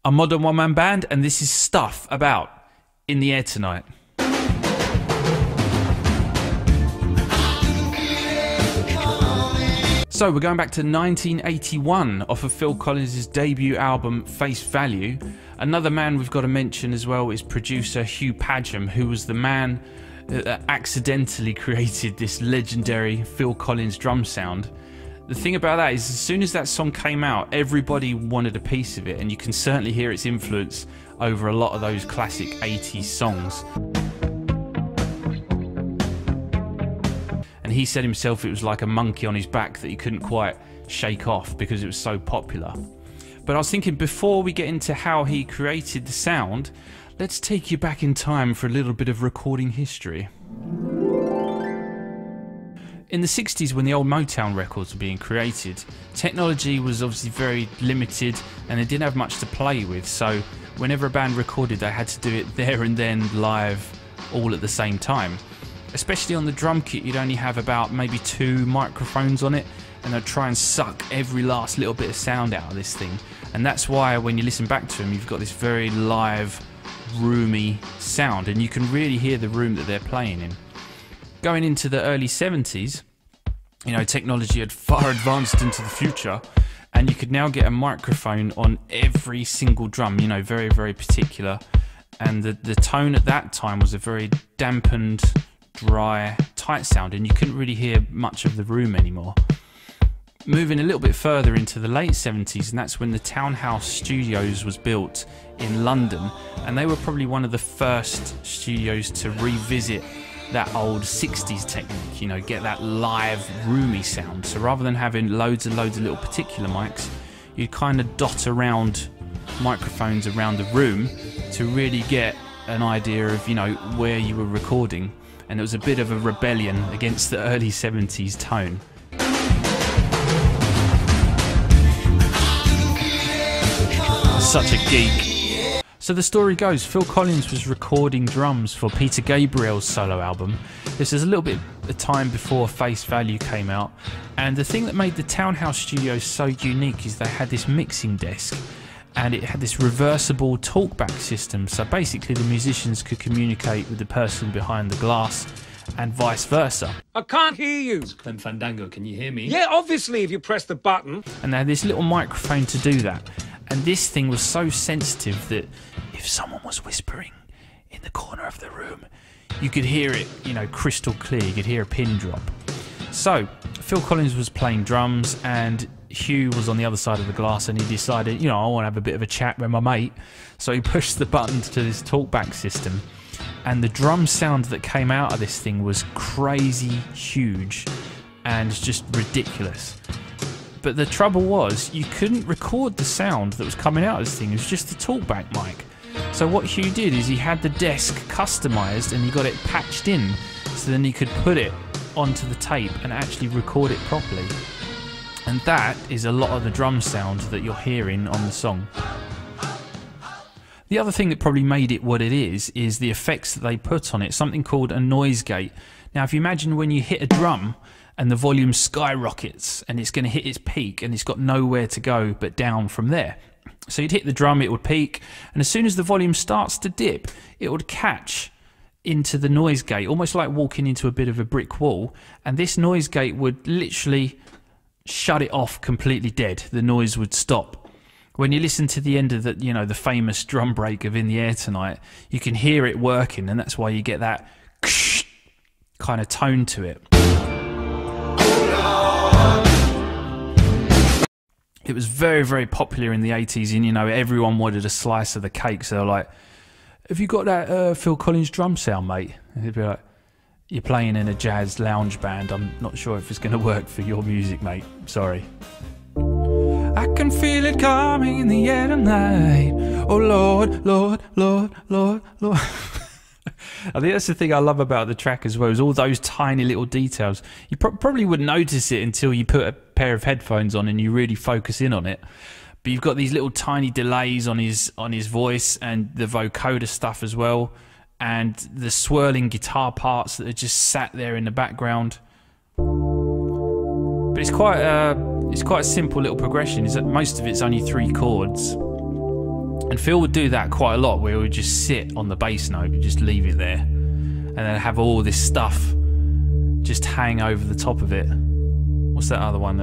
I'm Modern One Man Band, and this is Stuff About In the Air Tonight. So we're going back to 1981 off of Phil Collins' debut album Face Value. Another man we've got to mention as well is producer Hugh Padgham, who was the man that accidentally created this legendary Phil Collins drum sound. The thing about that is, as soon as that song came out, everybody wanted a piece of it, and you can certainly hear its influence over a lot of those classic 80s songs. And he said himself it was like a monkey on his back that he couldn't quite shake off because it was so popular. But I was thinking, before we get into how he created the sound, let's take you back in time for a little bit of recording history. In the 60s, when the old Motown records were being created, technology was obviously very limited and they didn't have much to play with, so whenever a band recorded they had to do it there and then, live, all at the same time. Especially on the drum kit, you'd only have about maybe 2 microphones on it, and they'd try and suck every last little bit of sound out of this thing. And that's why when you listen back to them, you've got this very live, roomy sound, and you can really hear the room that they're playing in. Going into the early 70s, you know, technology had far advanced into the future, and you could now get a microphone on every single drum, you know, very, very particular. And the tone at that time was a very dampened, dry, tight sound, and you couldn't really hear much of the room anymore. Moving a little bit further into the late 70s, and that's when the Townhouse studios was built in London, and they were probably one of the first studios to revisit that old 60s technique, you know, get that live, roomy sound. So rather than having loads and loads of little particular mics, you'd kind of dot around microphones around the room to really get an idea of, you know, where you were recording. And it was a bit of a rebellion against the early 70s tone. Such a geek. So the story goes, Phil Collins was recording drums for Peter Gabriel's solo album. This is a little bit of time before Face Value came out, and the thing that made the Townhouse studios so unique is they had this mixing desk, and it had this reversible talkback system, so basically the musicians could communicate with the person behind the glass and vice versa. I can't hear you. Then Fandango, can you hear me? Yeah, obviously, if you press the button. And they had this little microphone to do that. And this thing was so sensitive that if someone was whispering in the corner of the room, you could hear it, you know, crystal clear. You could hear a pin drop. So Phil Collins was playing drums and Hugh was on the other side of the glass, and he decided, you know, I want to have a bit of a chat with my mate. So he pushed the button to this talkback system, and the drum sound that came out of this thing was crazy huge and just ridiculous. But the trouble was, you couldn't record the sound that was coming out of this thing. It was just the talkback mic. So what Hugh did is he had the desk customised and he got it patched in, so then he could put it onto the tape and actually record it properly. And that is a lot of the drum sound that you're hearing on the song. The other thing that probably made it what it is the effects that they put on it, something called a noise gate. Now if you imagine when you hit a drum and the volume skyrockets and it's going to hit its peak and it's got nowhere to go but down from there. So you'd hit the drum, it would peak, and as soon as the volume starts to dip, it would catch into the noise gate, almost like walking into a bit of a brick wall, and this noise gate would literally shut it off completely dead. The noise would stop. When you listen to the end of the, you know, the famous drum break of In the Air Tonight, you can hear it working, and that's why you get that kind of tone to it. It was very, very popular in the 80s, and, you know, everyone wanted a slice of the cake. So they're like, have you got that Phil Collins drum sound, mate? And he'd be like, you're playing in a jazz lounge band. I'm not sure if it's going to work for your music, mate. Sorry. I can feel it coming in the air tonight. Oh, Lord, Lord, Lord, Lord, Lord. I think that's the thing I love about the track as well, is all those tiny little details. You probably wouldn't notice it until you put a pair of headphones on and you really focus in on it. But you've got these little tiny delays on his voice, and the vocoder stuff as well, and the swirling guitar parts that are just sat there in the background. But it's quite a simple little progression. Is that most of it's only 3 chords. And Phil would do that quite a lot, where he would just sit on the bass note, just leave it there, and then have all this stuff just hang over the top of it. What's that other one?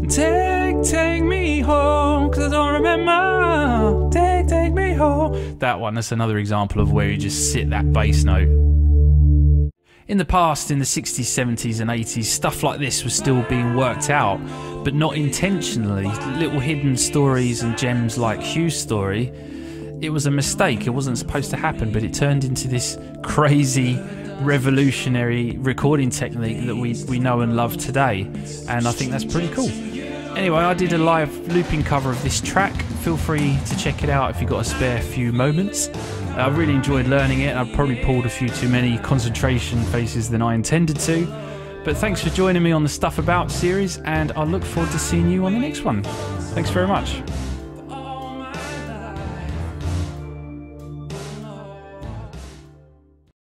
Take me home, 'cause I don't remember. Take me home. That one, that's another example of where you just sit that bass note. In the past, in the 60s, 70s and 80s, stuff like this was still being worked out, but not intentionally. Little hidden stories and gems like Hugh's story, it was a mistake. It wasn't supposed to happen, but it turned into this crazy, revolutionary recording technique that we know and love today. And I think that's pretty cool. Anyway, I did a live looping cover of this track. Feel free to check it out if you've got a spare few moments. I really enjoyed learning it. I probably pulled a few too many concentration faces than I intended to. But thanks for joining me on the Stuff About series, and I look forward to seeing you on the next one. Thanks very much.